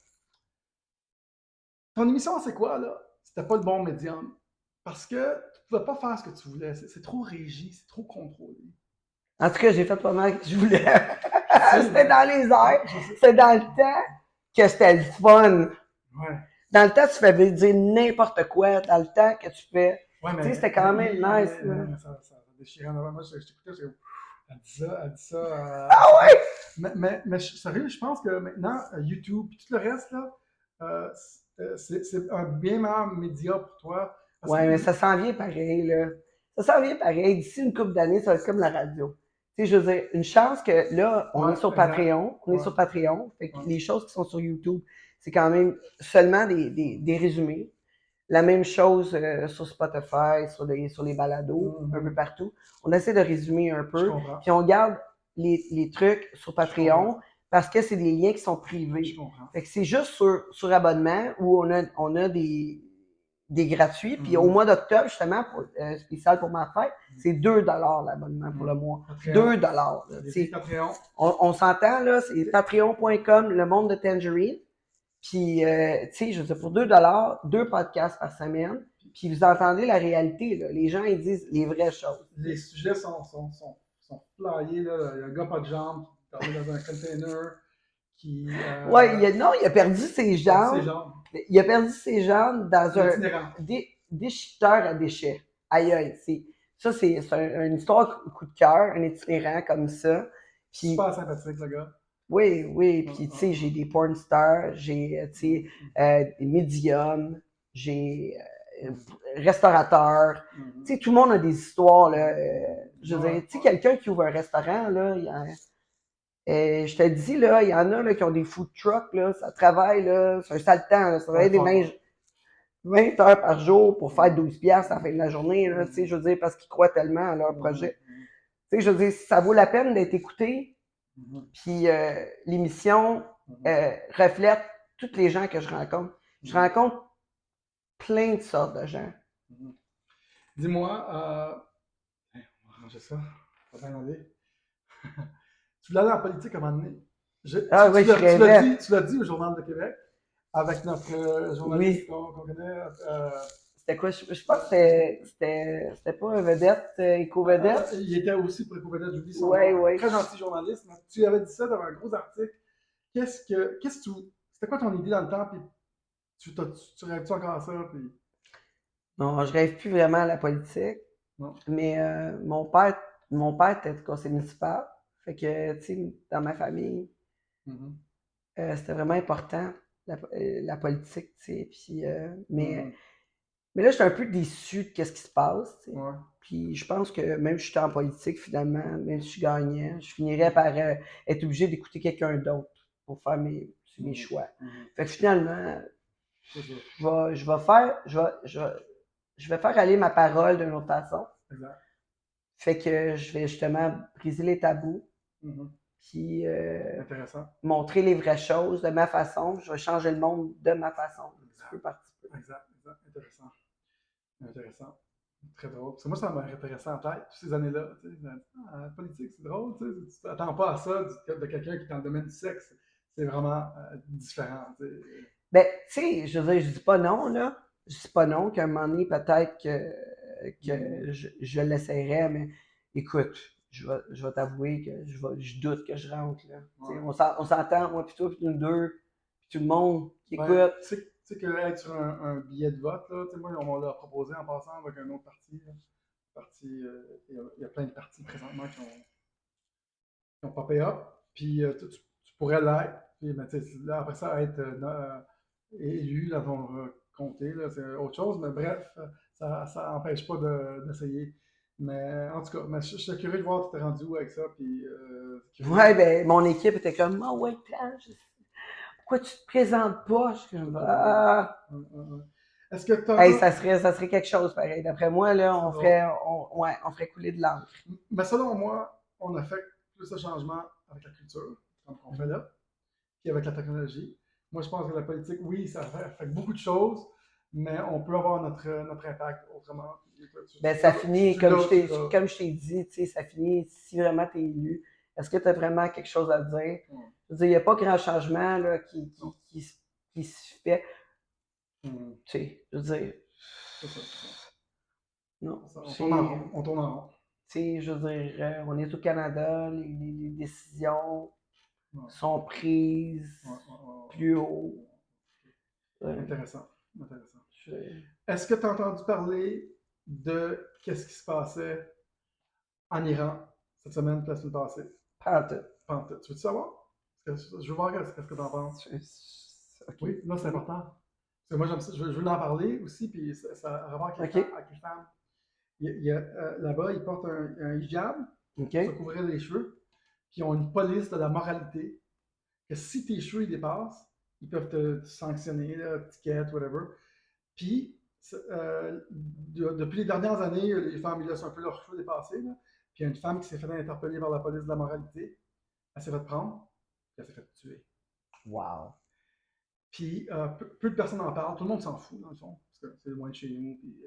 Ton émission, c'est quoi, là? C'était pas le bon médium. Parce que tu pouvais pas faire ce que tu voulais. C'est trop régi, c'est trop contrôlé. En tout cas, j'ai fait pas mal ce que je voulais. C'était dans les airs. C'était dans le temps que c'était le fun. Ouais. Dans le temps, tu fais dire n'importe quoi. Dans le temps que tu fais. Ouais, mais, tu sais, c'était quand même nice. Mais ça déchirait. Moi, je t'écoutais, elle dit ça. Ah ouais! Mais sérieux, je pense que maintenant, YouTube et tout le reste, là, c'est un bien meilleur média pour toi. Ouais, mais ça s'en vient pareil, là. Ça s'en vient pareil. D'ici une couple d'années, ça va être comme la radio. Tu sais, je veux dire, une chance que là, on est sur Patreon. On est sur Patreon. Fait que les choses qui sont sur YouTube, c'est quand même seulement des résumés. La même chose sur Spotify, sur les balados, un peu partout. On essaie de résumer un peu. Puis on garde les trucs sur Patreon parce que c'est des liens qui sont privés. Fait que c'est juste sur abonnement où on a des gratuits. Puis au mois d'octobre, justement, spécial pour ma fête, c'est 2$ l'abonnement pour le mois. Patreon. 2$. On s'entend, là, c'est patreon.com, le monde de Tangerine. Puis, tu sais, je veux dire, pour 2$, 2 podcasts par semaine, puis vous entendez la réalité, là. Les gens, ils disent les vraies choses. Les sujets sont flyés, là. Il y a un gars pas de jambes qui dormait dans un container, qui... Ouais, il a perdu ses jambes. Il a perdu ses jambes dans un déchiqueteur à déchets. Aïe, aïe, ça, c'est une histoire coup de cœur, un itinérant comme ça. Puis, super sympathique, le gars. Oui, puis tu sais, j'ai des porn stars, j'ai, tu sais, des médiums, j'ai restaurateurs. Tu sais, tout le monde a des histoires, là. Je veux dire, tu sais, quelqu'un qui ouvre un restaurant, là, je te dis, là, il y en a là, qui ont des food trucks, là, ça travaille, là, c'est un sale temps, là, ça travaille des 20 heures par jour pour faire 12$ à la fin de la journée, là, tu sais, je veux dire, parce qu'ils croient tellement à leur projet. Tu sais, je veux dire, ça vaut la peine d'être écouté. Puis l'émission reflète toutes les gens que je rencontre. Je rencontre plein de sortes de gens. Dis-moi, on va ranger ça, on va bien aller. Tu voulais aller en politique à un moment donné. Tu l'as dit au Journal de Québec, avec notre journaliste qu'on connaît. C'était quoi? Je pense que c'était pas un vedette, éco-vedette. Il était aussi pour éco-vedette, j'oublie son nom. Oui. Très gentil journaliste. Mais tu avais dit ça dans un gros article. C'était quoi ton idée dans le temps? Puis tu rêves-tu encore à ça? Puis... Non, je rêve plus vraiment à la politique. Non. Mais mon père était conseiller municipal. Fait que, tu sais, dans ma famille, c'était vraiment important, la politique, tu sais. Puis, mais là, je suis un peu déçu de ce qui se passe, tu sais. Puis je pense que même si j'étais en politique, finalement, même si je gagnais, je finirais par être obligé d'écouter quelqu'un d'autre pour faire mes choix. Fait que finalement, je vais faire aller ma parole d'une autre façon. Exact. Fait que je vais justement briser les tabous. Puis montrer les vraies choses de ma façon. Je vais changer le monde de ma façon, petit peu par petit peu. Exact. Intéressant. Très drôle. Parce que moi, ça m'a intéressé en tête, toutes ces années-là. La politique, c'est drôle. Tu t'attends pas à ça de quelqu'un qui est dans le domaine du sexe. C'est vraiment différent. Ben, tu sais, je veux dire, je dis pas non, là. Je dis pas non, qu'à un moment donné, peut-être que je l'essayerais, mais écoute, je vais t'avouer que je doute que je rentre, là. On s'entend, moi, puis toi, puis nous deux, tout le monde qui Ouais, écoute. tu sais que être sur un billet de vote, là, tu sais, moi, on l'a proposé en passant avec un autre parti. Là. Il y a plein de partis présentement qui ont popé up. Puis tu pourrais l'être. Puis, mais, tu sais, là, après ça, être élu dans ton comté, là, c'est autre chose. Mais bref, ça n'empêche pas d'essayer. Mais en tout cas, mais je suis curieux de voir tu t'es rendu où avec ça. Puis, Ouais, ben, mon équipe était comme, oh, ouais, Planche, pourquoi tu te présentes pas? Je suis comme, ah. Est-ce que tu Hey, as. ça serait quelque chose pareil. D'après moi, là, ouais, on ferait couler de l'encre. Mais selon moi, on a fait plus de changements avec la culture, comme on fait là, qu'avec la technologie. Moi, je pense que la politique, oui, ça fait beaucoup de choses, mais on peut avoir notre impact autrement. Ben, ça finit, comme je t'ai dit, tu sais, ça finit si vraiment tu es élu. Est-ce que tu as vraiment quelque chose à dire? Je veux dire, il n'y a pas grand changement là, qui se fait. Tu sais, je veux dire. C'est ça. Non. On tourne en rond. Tu sais, je veux dire, on est au Canada, les décisions sont prises plus haut. Intéressant. Est-ce que tu as entendu parler de qu'est-ce qui se passait en Iran cette semaine, la semaine passée? Pantoute. Tu veux-tu savoir? Je veux voir qu'est-ce que tu en penses. Okay. Oui, là, c'est important. Parce que moi, j'aime ça, je veux en parler aussi, puis ça a rapport avec les femmes. Là-bas, ils portent un hijab pour se couvrir les cheveux, puis ils ont une police de la moralité, que si tes cheveux ils dépassent, ils peuvent te sanctionner, ticket, whatever. Puis, depuis les dernières années, les femmes ils laissent un peu leurs cheveux dépasser. Là. Puis, il y a une femme qui s'est fait interpeller par la police de la moralité. Elle s'est fait prendre, puis elle s'est fait tuer. Wow. Puis, peu de personnes en parlent. Tout le monde s'en fout, dans le fond, parce que c'est loin de chez nous. Puis,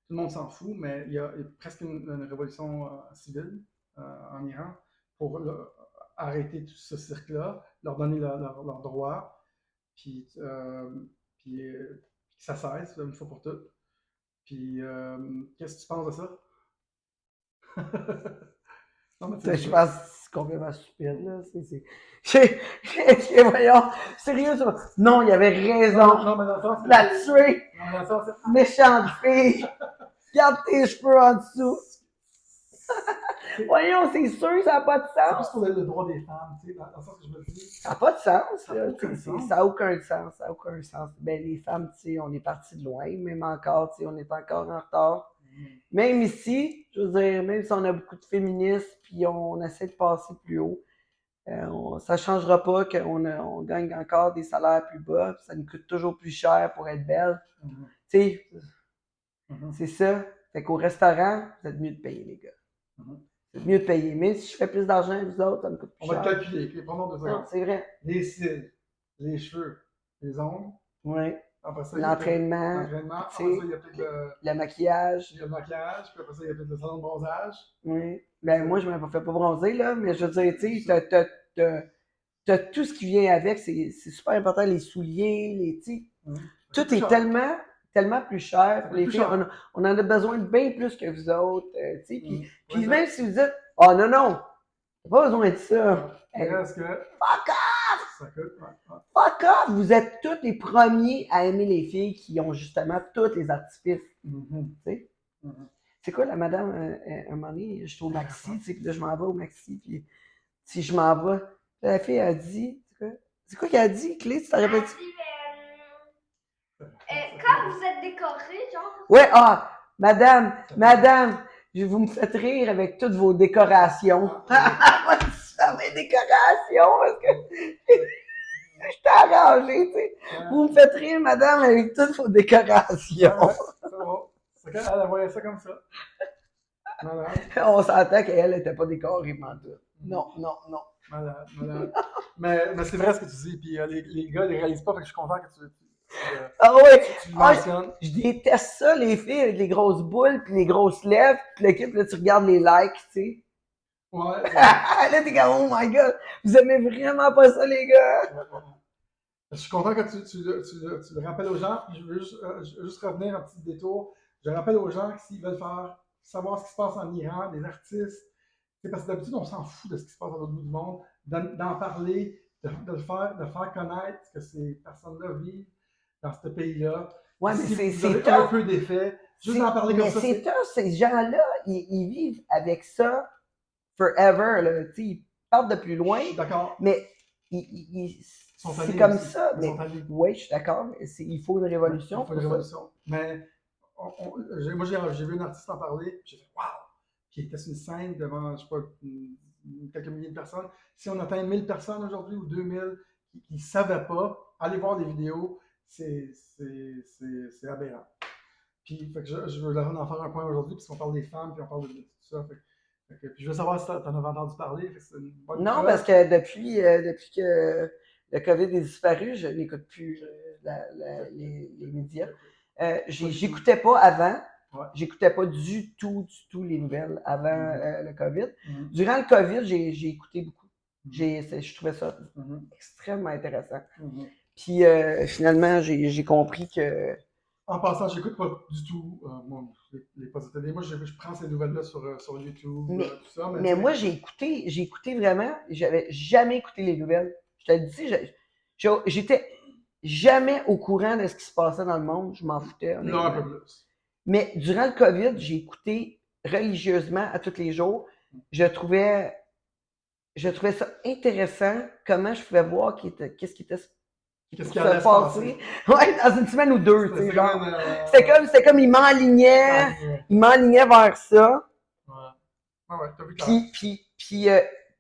tout le monde s'en fout, mais il y a presque une révolution civile en Iran pour arrêter tout ce cirque-là, leur donner leurs droits, puis que ça cesse une fois pour toutes. Puis, qu'est-ce que tu penses de ça? Non, mais je pense que c'est complètement stupide, là. Voyons, sérieux, ça. Non, il avait raison. Non, mais dans le sens, la tuer. Méchante fille. Garde tes cheveux en dessous. Voyons, c'est sûr, ça n'a pas de sens. C'est plus pour le droit des femmes, tu sais, dans le sens que je me dis. Ça n'a pas de sens. Ça n'a aucun sens. Ça n'a aucun sens. Ben, les femmes, tu sais, on est parti de loin, même encore, tu sais, on est encore en retard. Même ici, je veux dire, même si on a beaucoup de féministes, puis on essaie de passer plus haut, ça ne changera pas qu'on gagne encore des salaires plus bas, puis ça nous coûte toujours plus cher pour être belle. Tu sais, c'est ça. Fait qu'au restaurant, vous êtes mieux de payer, les gars. C'est mieux de payer. Mais si je fais plus d'argent que vous autres, ça me coûte plus cher. On va le calculer. Prenons 2 secondes. Non, c'est vrai. Les cils, les cheveux, les ongles. Oui. L'entraînement. Après ça, il y a peut-être le maquillage. Il y a le maquillage. Puis après ça, il y a peut-être le salon de bronzage. Oui. Ben, moi, je ne me fais pas bronzer, là. Mais je veux dire, tu sais, t'as tout ce qui vient avec. C'est super important. Les souliers, les. Tout est tellement plus cher pour les filles. On en a besoin de bien plus que vous autres. Puis même si vous dites, oh non, t'as pas besoin de ça. Fuck off! Fuck off! Vous êtes tous les premiers à aimer les filles qui ont justement tous les artifices. C'est quoi la madame, un moment donné, je suis au Maxi, puis là je m'en vais au Maxi, puis si je m'en vais, la fille a dit, c'est quoi qu'elle a dit, Clé, tu t'en rappelles? Quand vous êtes décoré, genre. Ouais, madame, vous me faites rire avec toutes vos décorations. Moi, ça mes décorations, parce que je t'ai arrangé, tu sais. Vous me faites rire, madame, avec toutes vos décorations. C'est bon. Elle voyait ça comme ça. On s'entend qu'elle n'était pas décorée, tout. Non. Malade. Mais c'est vrai ce que tu dis, puis les gars, ils ne réalisent pas, fait que je suis content que tu le mentionnes. Je déteste ça, les filles avec les grosses boules, puis les grosses lèvres, puis l'équipe, là, tu regardes les likes, tu sais. Ouais. Là, t'es comme, oh my god, vous aimez vraiment pas ça, les gars. Je suis content que tu le rappelles aux gens, puis je veux juste revenir un petit détour. Je rappelle aux gens que s'ils veulent savoir ce qui se passe en Iran, des artistes, c'est parce que d'habitude, on s'en fout de ce qui se passe à l'autre bout du monde, d'en parler, de faire connaître ce que ces personnes-là vivent dans ce pays-là. Ouais, mais Si c'est vous avez tough. un peu d'effet, juste d'en parler comme Mais ça, c'est tough, ces gens-là, ils vivent avec ça forever, là. Tu sais, ils partent de plus loin, je suis d'accord. mais Sont c'est alliés comme aussi. ça. Ils Mais sont alliés. oui, je suis d'accord, mais il faut une révolution Il faut une pour ça. révolution. Mais moi, j'ai vu un artiste en parler, j'ai fait « Wow! » Qui était sur une scène devant, je sais pas, quelques milliers de personnes. Si on atteint 1000 personnes aujourd'hui ou 2000 qui ne savaient pas, allez voir des vidéos, c'est aberrant. Puis fait que je veux en faire un point aujourd'hui, puisqu'on parle des femmes, puis on parle de tout ça. Puis je veux savoir si tu en avais entendu parler. C'est une bonne Non, preuve. parce que depuis que le COVID est disparu, je n'écoute plus les médias. J'écoutais pas avant. Ouais. J'écoutais pas du tout les nouvelles avant le COVID. Mhm. Durant le COVID, j'ai écouté beaucoup. Mhm. Je trouvais ça Mhm. extrêmement intéressant. Mhm. Puis finalement, j'ai compris que. En passant, j'écoute pas du tout les postes de télé. Moi, je prends ces nouvelles-là sur YouTube, Mais, tout ça. mais moi, j'ai écouté vraiment. J'avais jamais écouté les nouvelles. Je te le dis, j'étais jamais au courant de ce qui se passait dans le monde. Je m'en foutais. là, un Honnêtement. peu plus. Mais durant le COVID, j'ai écouté religieusement à tous les jours. Je trouvais ça intéressant comment je pouvais voir qu'est-ce qui allait se passer. Ouais, dans une semaine ou deux, tu sais, C'était genre. comme C'était comme il m'enlignait vers ça. Ouais. Ah ouais, t'as vu clair. Puis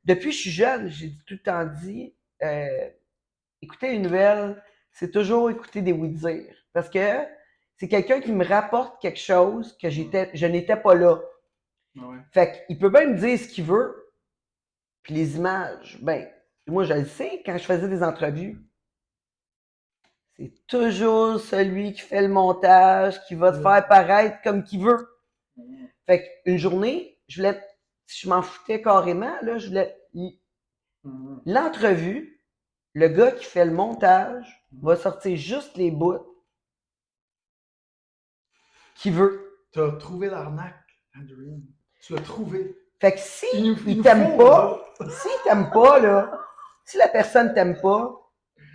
depuis que je suis jeune, j'ai tout le temps dit, écouter une nouvelle, c'est toujours écouter des oui-dire. Parce que c'est quelqu'un qui me rapporte quelque chose que je n'étais pas là. Ouais. Fait qu'il peut bien me dire ce qu'il veut. Puis les images, ben, moi je le sais, quand je faisais des entrevues, c'est toujours celui qui fait le montage, qui va te faire paraître comme qu'il veut. Fait qu'une journée, si je m'en foutais carrément, là, je voulais l'entrevue, le gars qui fait le montage va sortir juste les bouts qu'il veut. Tu as trouvé l'arnaque, Andrew. Tu l'as trouvé. Fait que si il t'aime pas, là, si la personne t'aime pas,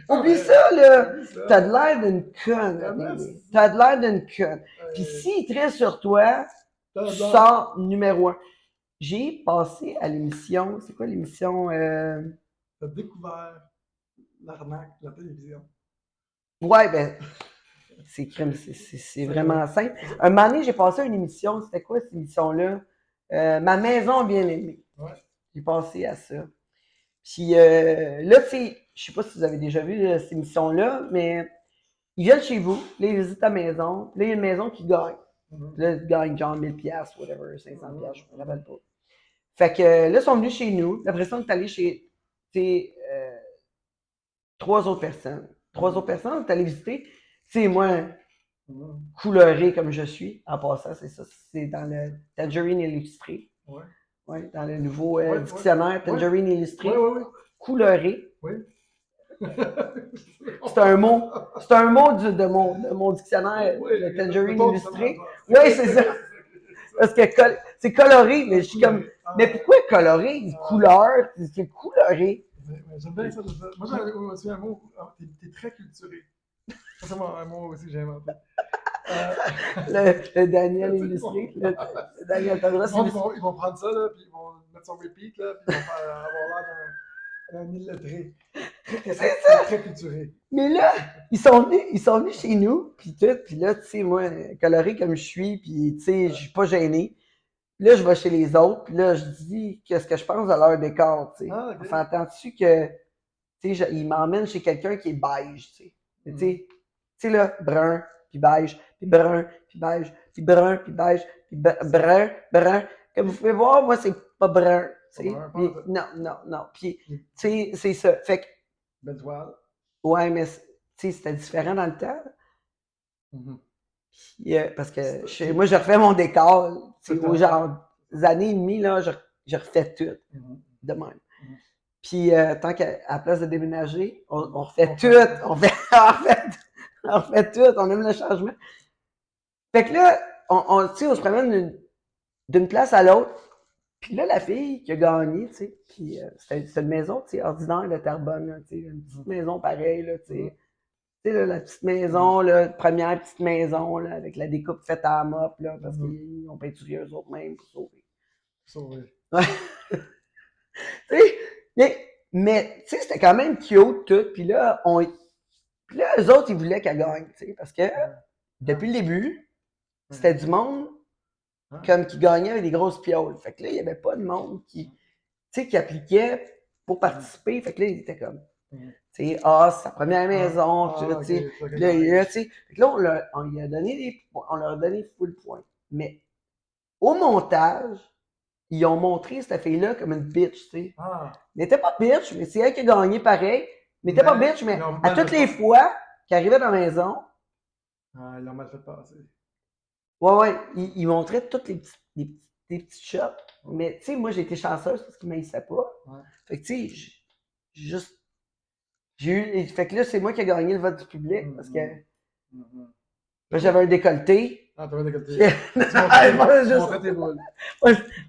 oublie ça, là. T'as de l'air d'une conne, t'as de l'air d'une conne. Puis s'il traite sur toi, tu sors numéro 1. J'ai passé à l'émission, c'est quoi l'émission? T'as découvert l'arnaque de la télévision. Ouais, ben, c'est vraiment simple. Un moment donné, j'ai passé à une émission, c'était quoi cette émission-là? Ma maison bien-aimée. Ouais. J'ai passé à ça. Puis là, tu sais, je sais pas si vous avez déjà vu cette émission-là, mais ils viennent chez vous, là, ils visitent ta maison, là, il y a une maison qui gagne. Là, ils gagnent genre 1000$, whatever, 500$, je me rappelle pas. Fait que là, ils sont venus chez nous. Après ça, on est allé chez, trois autres personnes. On est allé visiter. Tu sais, moi, couleuré comme je suis, en passant, c'est ça. C'est dans le Tangerine illustré. Ouais. Ouais, dans le nouveau dictionnaire Tangerine illustré. Ouais. Couleuré. Oui. C'est un mot de mon dictionnaire, le Tangerine illustré. Oui, c'est ça. Parce que c'est coloré, mais je suis comme. Mais pourquoi coloré? Couleur, c'est coloré. J'aime bien ça. Moi, j'ai aussi un mot. T'es très culturé. Ça, c'est un mot aussi que j'ai inventé. Le Daniel illustré. Le Daniel Tadros. Ils vont prendre ça, là, puis ils vont mettre son repeat, là, puis ils vont avoir l'air d'un illettré. Très culturé. Mais là, ils sont venus chez nous, puis tout, puis là, tu sais, moi, coloré comme je suis, puis tu sais, je suis pas gêné. Puis là, je vais chez les autres, puis là, je dis qu'est-ce que je pense de leur décor, tu sais. Ah, okay. On s'entend-tu que, tu sais, ils m'emmènent chez quelqu'un qui est beige, tu sais. Tu sais, là, brun, puis beige, puis brun, puis beige, puis brun, puis beige, puis brun. Comme vous pouvez voir, moi, c'est pas brun, tu sais. Non. Puis, tu sais, c'est ça. Fait que. Belle toile. Ouais, mais, tu sais, c'était différent dans le temps. Parce que moi, je refais mon décor, tu sais, aux genre des années et demie, là, je refais tout, de même. Puis, tant qu'à la place de déménager, on refait tout, on refait tout, on aime le changement. Fait que là, tu sais, on se promène d'une place à l'autre, Puis là, la fille qui a gagné, tu sais, puis c'était une maison, tu sais, ordinaire de Terrebonne, là, tu sais, une petite maison pareille, là, tu sais. Tu sais, là, la petite maison, là, première petite maison, là, avec la découpe faite à la mop, là, parce qu'ils ont peinturé eux autres mêmes pour sauver. Sauvé. Ouais. Tu sais, mais tu sais, c'était quand même cute, tout. Puis là, eux autres, ils voulaient qu'elle gagne, tu sais, parce que depuis le début, c'était du monde comme qui gagnait avec des grosses pioles. Fait que là, il n'y avait pas de monde qui appliquait pour participer. Fait que là, il était comme, tu sais, c'est sa première maison, tu sais. Là, tu sais. Fait que là, on leur a donné full point. Mais au montage, ils ont montré cette fille-là comme une bitch, tu sais. Elle n'était pas bitch, mais c'est elle qui a gagné pareil. Elle n'était pas bitch, mais à toutes les fois qu'elle arrivait dans la maison. Ils l'ont mal fait passer. Ouais, ils montraient toutes les petites shots. Mais tu sais, moi, j'ai été chanceuse parce qu'ils ne m'haïssaient pas. Fait que tu sais, fait que là, c'est moi qui ai gagné le vote du public parce que là, j'avais un décolleté. T'avais un décolleté. Tu montrais tes boules.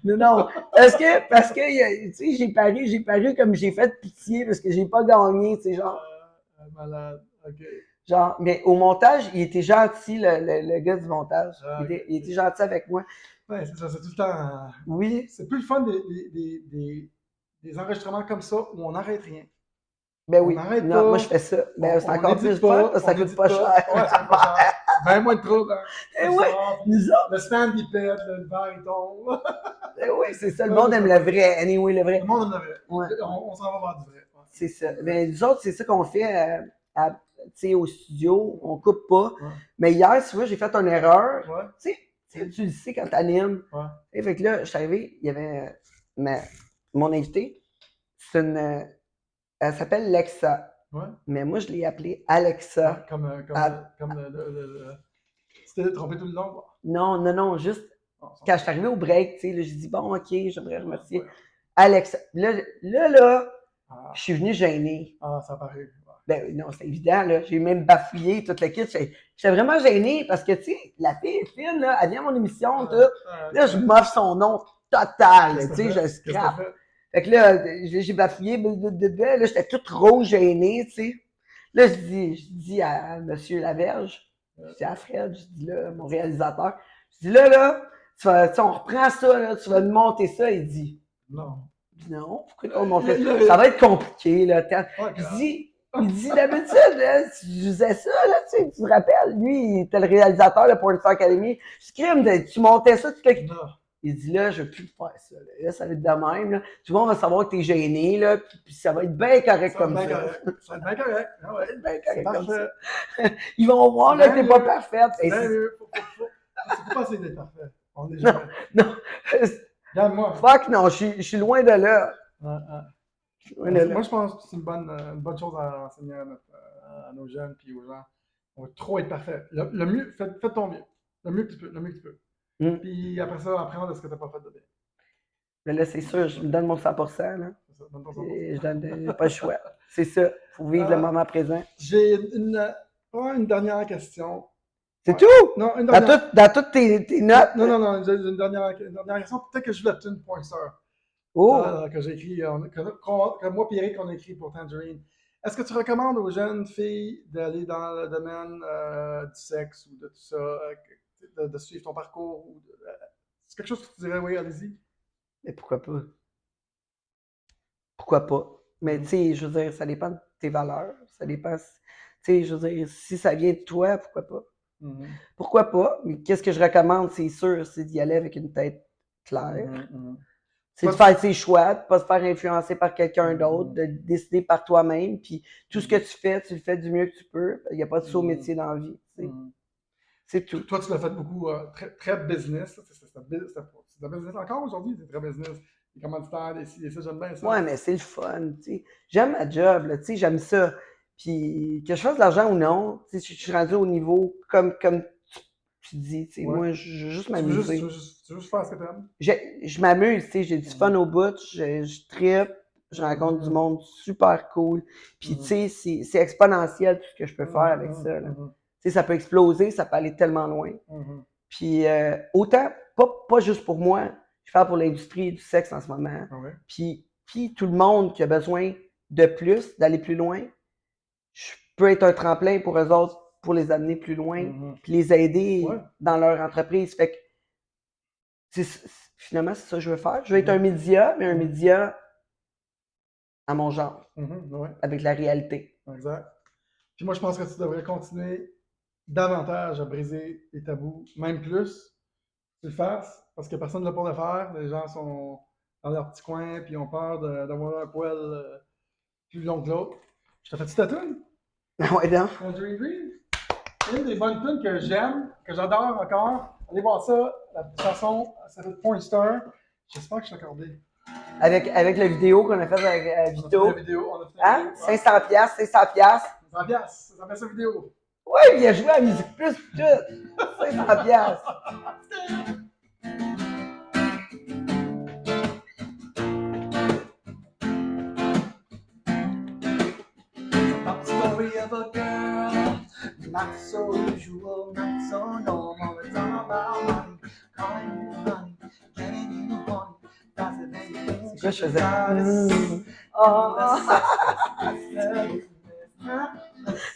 Non, parce que tu sais, j'ai paru comme j'ai fait pitié parce que j'ai pas gagné, tu sais, genre. Malade, ok. Genre, mais au montage, il était gentil, le gars du montage. Il était gentil avec moi. Ouais, c'est ça, c'est tout le temps. Oui. C'est plus le fun des enregistrements comme ça où on n'arrête rien. Ben oui. Non, moi je fais ça. Ben c'est encore plus fun parce que ça coûte pas cher. Ouais, ça coûte pas cher. Ben moins de trouble. Hein. Eh oui, nous autres. Le stand il pète, le verre il tombe. Eh oui, c'est ça. Le monde aime le vrai. Anyway, le vrai. Le monde aime le vrai. Ouais. On s'en va voir du vrai. Ouais. C'est ça. Ben nous autres, c'est ça qu'on fait au studio. On coupe pas. Ouais. Mais hier, tu vois, j'ai fait une erreur. Ouais. Tu le sais quand t'animes. Ouais. Et fait que là, je suis arrivé, il y avait mon invité. C'est une. Elle s'appelle Lexa. Ouais. Mais moi, je l'ai appelée Alexa. Ouais, comme tu t'es trompé tout le long? Non, juste quand je suis arrivé au break, tu sais, j'ai dit, bon, OK, j'aimerais remercier Alexa. Là, je suis venu gêner. Ça paraît. Ben non, c'est évident, là. J'ai même bafouillé toute la kit. J'étais vraiment gêné parce que, tu sais, la fille est fine, là. Elle vient à mon émission, tout. Là, je m'offre son nom total, tu sais, je scrape. Fait que là, j'ai bafouillé, là, j'étais toute rose gênée, tu sais. Là, je dis à M. Laverge, je dis à Fred, je dis là, mon réalisateur, je dis là, on reprend ça, là, tu vas nous monter ça. Il dit, non, pourquoi on monte ça? Ça va être compliqué, là. Il dit, d'habitude, là, tu faisais ça, là, tu te rappelles, lui, il était le réalisateur de Pornstar Academy. Je dis, tu montais ça, il dit, là, je veux plus faire ça. Là, ça va être de même. Là. Tu vois, on va savoir que t'es gêné, là, puis ça va être bien correct comme ça. Ça va être bien correct. Ah ouais, bien correct comme ça. Ils vont voir, là, t'es pas parfaite. C'est pas assez d'être parfait. On est jamais. Non. Regarde-moi. Fuck, non, je suis loin de là. Moi, je pense que c'est une bonne chose à enseigner à nos jeunes puis aux gens. On va trop être parfait. Le mieux, fais ton mieux. Le mieux que tu peux. Puis après ça, apprendre de ce que tu n'as pas fait de bien. Mais là, c'est sûr, je me donne mon 100%. Là. C'est ça, donne ton 100%. Je donne pas le choix. C'est ça. Il faut vivre le moment présent. J'ai une dernière question. C'est tout? Non, une dernière. Dans toutes tes notes? Non. J'ai une dernière question. Peut-être que je voulais une pointeur. Que j'ai écrit, que moi et Eric, on a écrit pour Tangerine. Est-ce que tu recommandes aux jeunes filles d'aller dans le domaine du sexe ou de tout ça, de suivre ton parcours? C'est quelque chose que tu dirais, oui, allez-y? Mais pourquoi pas? Pourquoi pas? Mais tu sais, je veux dire, ça dépend de tes valeurs. Ça dépend, tu sais, je veux dire, si ça vient de toi, pourquoi pas? Pourquoi pas? Mais qu'est-ce que je recommande, c'est sûr, c'est d'y aller avec une tête claire. C'est de faire ses choix, de ne pas se faire influencer par quelqu'un d'autre, de décider par toi-même. Puis tout ce que tu le fais du mieux que tu peux. Il n'y a pas de saut métier dans la vie. C'est tout. Toi, tu l'as fait beaucoup, très business. C'est de business encore aujourd'hui, c'est très business. Les commanditaires, ça, j'aime bien ça. Ouais, mais c'est le fun. T'sais. J'aime ma job, là, j'aime ça. Puis que je fasse de l'argent ou non, je suis rendu au niveau comme tu dis. Moi, je veux juste m'amuser. Tu veux juste faire ce que tu aimes? Je m'amuse, j'ai du fun au bout, je trippe, je rencontre du monde super cool. Puis, c'est exponentiel tout ce que je peux faire avec ça. Là. Ça peut exploser, ça peut aller tellement loin. Puis, autant, pas juste pour moi, je parle pour l'industrie du sexe en ce moment. Ah ouais. Puis tout le monde qui a besoin de plus, d'aller plus loin, je peux être un tremplin pour eux autres, pour les amener plus loin, puis les aider dans leur entreprise. Fait que finalement, c'est ça que je veux faire. Je veux être un média, mais un média à mon genre, avec la réalité. Exact. Puis moi, je pense que tu devrais continuer davantage à briser les tabous, même plus. Tu le fasses, parce que personne ne l'a pas le faire. Les gens sont dans leur petit coin, puis ont peur d'avoir un poil plus long que l'autre. Je te fais-tu ta tune? Ouais, non? Tangerine Dream. Une des bonnes tunes que j'aime, que j'adore encore. Allez voir ça. La chanson s'appelle Point Star. J'espère que je suis accordé. Avec la vidéo qu'on a faite avec Vito. On a fait la vidéo. Hein? 500$, 500$. 500$. Ça fait sa vidéo. Ouais, il a joué à Musique Plus pis tout. 500$. Not story of a girl, not so usual, not so normal. It's all about money, calling you honey, getting you horny. That's the thing. C'est quoi je faisais?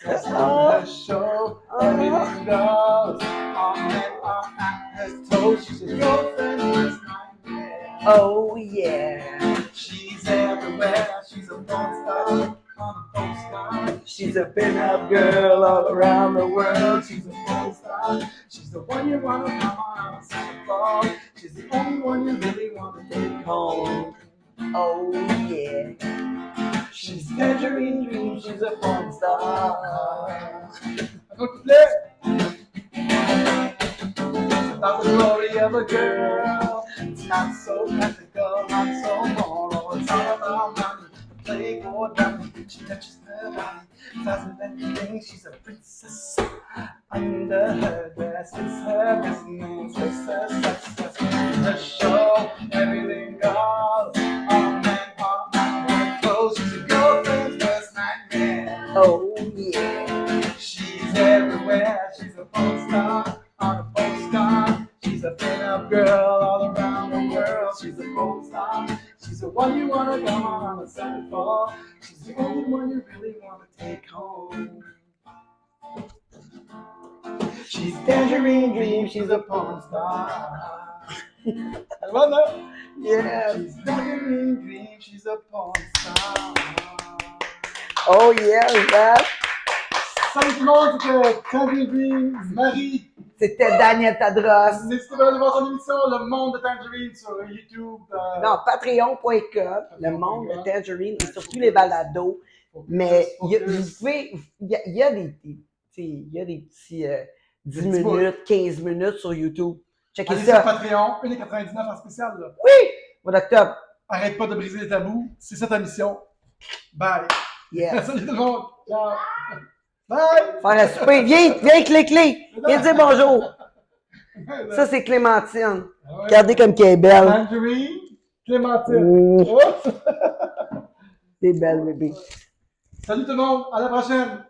The show, everything goes. All men are at her toes. She's a girlfriend, it's nightmare. Oh yeah. She's everywhere. She's a porn star on a postcard. She's a pin-up girl all around the world. She's a porn star. She's the one you wanna come on a Santa Claus. She's the only one you really wanna take home. Oh yeah. She's Tangerine Dream. She's a porn star. Un autre couplet. About the glory of a girl. It's not so practical, not so moral. It's all about money. Playboy dummy. She touches her body faster than you think. She's a princess. Under her dress is her business. It's her success. The show, everything goes. All men are at her clothes. She's a girlfriend's worst nightmare. Oh yeah. She's everywhere. She's a porn star on a postcard. She's a pin-up girl all around the world. She's a porn star. She's the one you wanna come on a Sunday for. She's the only one you really wanna take home. She's Tangerine Dream. She's a porn star. I love that. Yeah. She's Tangerine Dream. She's a porn star. Oh yeah, that. Salut tout le monde, c'était Tangerine Dream, Marie. C'était Daniel Tadros. N'hésitez pas à aller voir son émission Le Monde de Tangerine sur YouTube. Non, patreon.com, le monde de Tangerine et surtout les balados. Mais vous pouvez, il y a des petits 10 minutes, 15 minutes sur YouTube. Checkez Allez ça. sur Patreon, 1,99$ en spécial. Là. Oui! Mois d'octobre. Arrête pas de briser les tabous, c'est ça ta mission. Bye. Yes. Salut tout le monde. Ciao. Bye. Faire un souper. Viens, Clé. Viens dire bonjour. Ça, c'est Clémentine. Regardez comme qu'elle est belle. Tangerine, Clémentine. Oh. C'est belle, bébé. Salut tout le monde, à la prochaine.